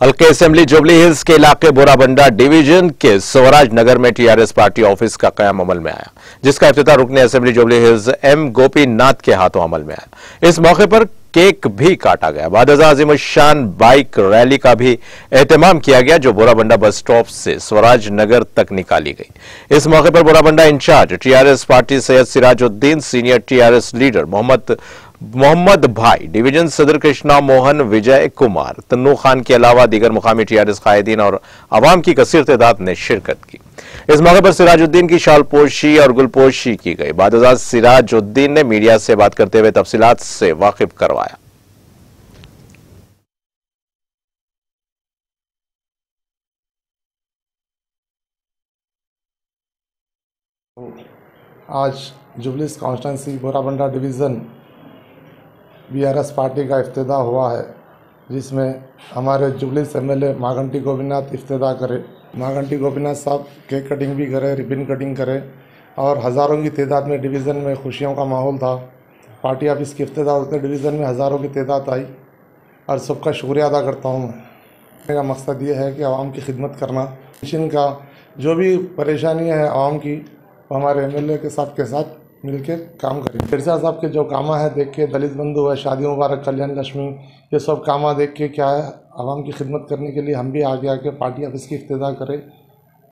हल्के assembly Jubilee hills के इलाके बोराबंडा डिवीजन के स्वराज नगर में टीआरएस पार्टी ऑफिस का कयाम अमल में आया, जिसका इफ्तिताह रुकने असेंबली जुबली हिल्स एम गोपीनाथ के हाथों अमल में आया। इस मौके पर केक भी काटा गया। बाद अज़ीम शान बाइक रैली का भी एहतमाम किया गया, जो बोराबंडा बस स्टॉप से स्वराज नगर तक निकाली गई। इस मौके पर Borabanda incharge TRS party Syed Sirajuddin, senior TRS leader Mohammed भाई, डिवीजन सदर कृष्णा मोहन, विजय कुमार, तन्नू खान के अलावा दीगर मुकामी टीआरएस कायदीन और आवाम की कसीर तादाद ने शिरकत की। इस मौके पर सिराजुद्दीन की शालपोशी और गुलपोशी की गई। बाद सिराजुद्दीन ने मीडिया से बात करते हुए तफसीलात से वाकिफ करवाया। आज जुबलीस constituency Borabanda division BRS party का इफ्तिताह हुआ है, जिसमें हमारे जुबलीस एमएलए माघंटी गोपीनाथ इफ्तिताह करे। माघंटी गोपीनाथ साहब केक कटिंग भी करे, रिबन कटिंग करे और हज़ारों की तादाद में डिवीज़न में खुशियों का माहौल था। पार्टी ऑफिस की इफ्तिताह होते डिवीज़न में हज़ारों की तादाद आई और सबका शुक्रिया अदा करता हूँ। मेरा मकसद ये है कि आवाम की खिदमत करना, मिशन का जो भी परेशानी है आवाम की, वो हमारे एमएलए के साथ मिलके काम करें। मिर्जा साहब के जो कामा है देख के, दलित बंधु है, शादी मुबारक, कल्याण लक्ष्मी, ये सब कामा देख के क्या है आवाम की खिदमत करने के लिए हम भी आगे आके पार्टी ऑफिस की इफ्तिताह करें।